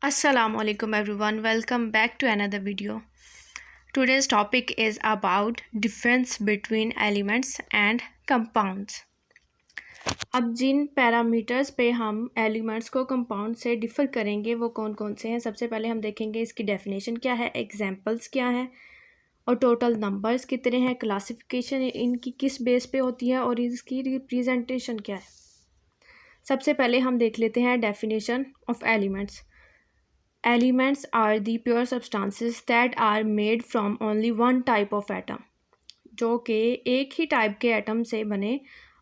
Assalamu alaikum everyone, welcome back to another video. Today's topic is about difference between elements and compounds. अब जिन parameters पे हम elements को compound से differ करेंगे वो कौन कौन से हैं। सबसे पहले हम देखेंगे इसकी डेफिनेशन क्या है, एग्जांपल्स क्या हैं और टोटल नंबर्स कितने हैं, क्लासिफिकेशन इनकी किस बेस पे होती है और इसकी रिप्रेजेंटेशन क्या है। सबसे पहले हम देख लेते हैं definition of elements. Elements are the pure substances that are made from only one type of atom. जो कि एक ही टाइप के एटम से बने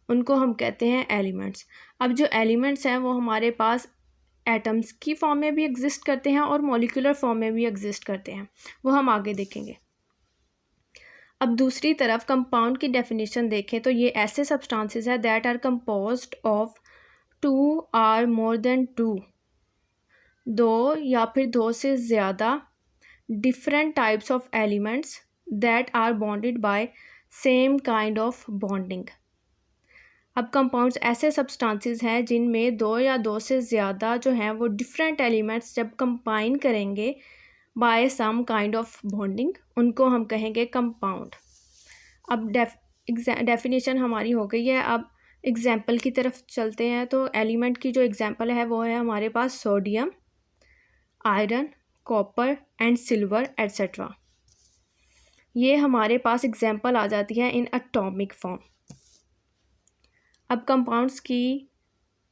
उनको हम कहते हैं एलिमेंट्स. अब जो एलिमेंट्स हैं वो हमारे पास एटम्स की फॉर्म में भी एग्जिस्ट करते हैं और मॉलिक्यूलर फॉर्म में भी एग्जिस्ट करते हैं, वो हम आगे देखेंगे. अब दूसरी तरफ कंपाउंड की डेफिनेशन देखें तो ये ऐसे सब्सटेंसेस हैं that are composed of two or more than two, दो या फिर दो से ज़्यादा different types of elements that are bonded by same kind of bonding. अब कंपाउंड्स ऐसे सब्सटेंसेस हैं जिनमें दो या दो से ज़्यादा जो हैं वो डिफरेंट एलिमेंट्स जब कंबाइन करेंगे by some kind of bonding उनको हम कहेंगे कंपाउंड. अब डेफिनेशन हमारी हो गई है. अब एग्जाम्पल की तरफ चलते हैं. तो एलिमेंट की जो एग्जाम्पल है वो है हमारे पास sodium, iron, copper and silver etcetera. ये हमारे पास एग्जाम्पल आ जाती है इन एटॉमिक फॉर्म. अब कंपाउंड्स की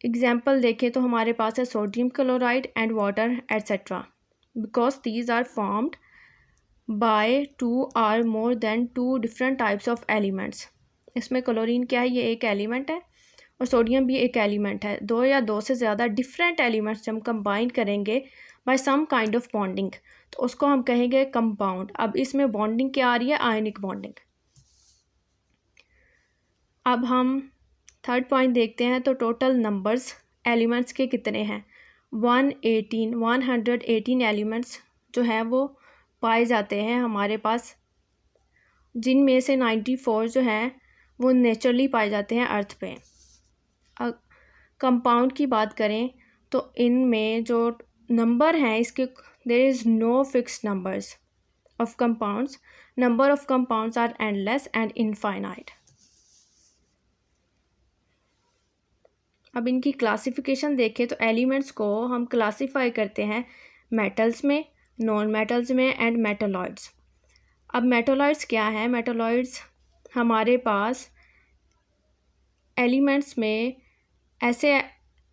एग्जाम्पल देखें तो हमारे पास है sodium chloride and water etcetera, because these are formed by two or more than two different types of elements. इसमें क्लोरीन क्या है, ये एक एलिमेंट है और सोडियम भी एक एलिमेंट है. दो या दो से ज़्यादा डिफरेंट एलिमेंट्स जब कंबाइन करेंगे by some kind of bonding तो उसको हम कहेंगे कंपाउंड. अब इसमें बॉन्डिंग क्या आ रही है, आयनिक बॉन्डिंग. अब हम थर्ड पॉइंट देखते हैं. तो टोटल नंबर्स एलिमेंट्स के कितने हैं, 118 एलिमेंट्स जो हैं वो पाए जाते हैं हमारे पास, जिनमें से 94 जो हैं वो नेचुरली पाए जाते हैं अर्थ पे. कंपाउंड की बात करें तो इनमें जो नंबर हैं इसके there is no fixed numbers of compounds. Number of compounds are endless and infinite. अब इनकी क्लासिफिकेशन देखें तो एलिमेंट्स को हम क्लासीफाई करते हैं मेटल्स में, नॉन मेटल्स में एंड मेटालॉइड्स. अब मेटालॉइड्स क्या हैं, मेटालॉइड्स हमारे पास एलिमेंट्स में ऐसे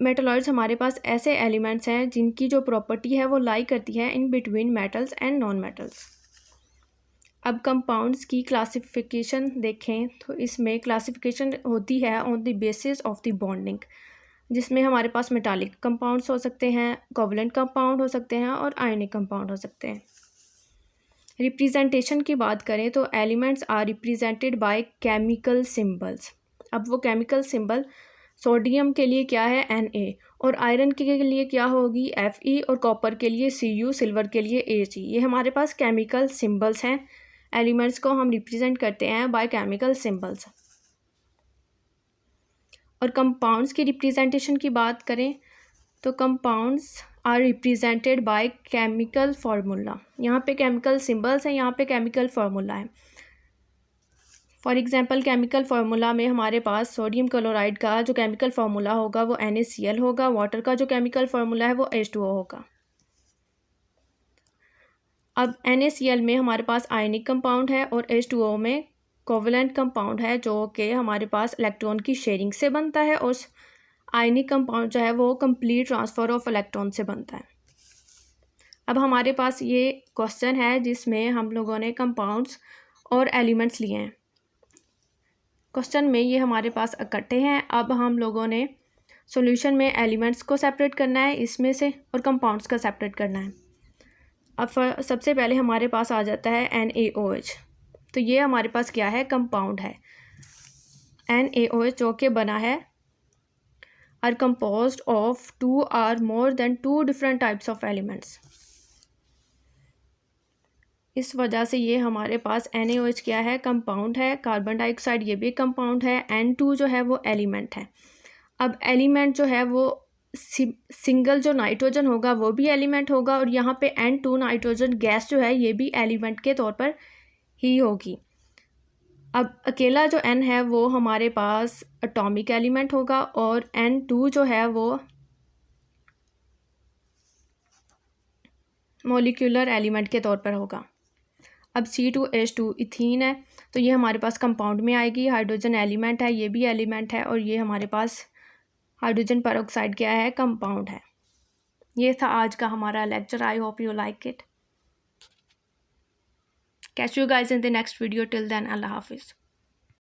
मेटालॉइड्स हमारे पास ऐसे एलिमेंट्स हैं जिनकी जो प्रॉपर्टी है वो लाई करती है in between metals and non metals. अब कंपाउंड्स की क्लासिफिकेशन देखें तो इसमें क्लासिफिकेशन होती है on the basis of the bonding, जिसमें हमारे पास मेटालिक कंपाउंड्स हो सकते हैं, कोवलेंट कंपाउंड हो सकते हैं और आयनिक कंपाउंड हो सकते हैं. रिप्रेजेंटेशन की बात करें तो elements are represented by chemical symbols. अब वो केमिकल सिंबल सोडियम के लिए क्या है, Na, और आयरन के लिए क्या होगी, Fe, और कॉपर के लिए Cu, सिल्वर के लिए Ag. ये हमारे पास केमिकल सिंबल्स हैं. एलिमेंट्स को हम रिप्रेजेंट करते हैं बाय केमिकल सिंबल्स. और कंपाउंड्स की रिप्रेजेंटेशन की बात करें तो compounds are represented by chemical formula. यहाँ पे केमिकल सिंबल्स हैं, यहाँ पे केमिकल फार्मूला है. फॉर एग्जांपल केमिकल फार्मूला में हमारे पास सोडियम क्लोराइड का जो केमिकल फार्मूला होगा वो NaCl होगा, वाटर का जो केमिकल फार्मूला है वो H2O होगा. अब NaCl में हमारे पास आयनिक कंपाउंड है और H2O में कोवलेंट कंपाउंड है जो कि हमारे पास इलेक्ट्रॉन की शेयरिंग से बनता है, और आयनिक कंपाउंड जो है वो कंप्लीट ट्रांसफ़र ऑफ इलेक्ट्रॉन से बनता है. अब हमारे पास ये क्वेश्चन है जिसमें हम लोगों ने कंपाउंड्स और एलिमेंट्स लिए हैं. क्वेश्चन में ये हमारे पास इकट्ठे हैं. अब हम लोगों ने सॉल्यूशन में एलिमेंट्स को सेपरेट करना है इसमें से और कंपाउंड्स का सेपरेट करना है. अब सबसे पहले हमारे पास आ जाता है NaOH. तो ये हमारे पास क्या है, कंपाउंड है. NaOH जो कि बना है are composed of two or more than two different types of elements. इस वजह से ये हमारे पास NaOH क्या है, कंपाउंड है. कार्बन डाइऑक्साइड ये भी कंपाउंड है. N2 जो है वो एलिमेंट है. अब एलिमेंट जो है वो सिंगल जो नाइट्रोजन होगा वो भी एलिमेंट होगा, और यहाँ पे N2 नाइट्रोजन गैस जो है ये भी एलिमेंट के तौर पर ही होगी। अब अकेला जो N है वो हमारे पास एटॉमिक एलिमेंट होगा, और N2 जो है वो मॉलिक्यूलर एलिमेंट के तौर पर होगा। अब C2H2 इथीन है, तो ये हमारे पास कंपाउंड में आएगी, हाइड्रोजन एलिमेंट है, ये भी एलिमेंट है, और ये हमारे पास हाइड्रोजन पेरोक्साइड क्या है, कंपाउंड है। ये था आज का हमारा lecture. I hope you like it. Catch you guys in the next video. Till then, अल्लाह हाफिज़।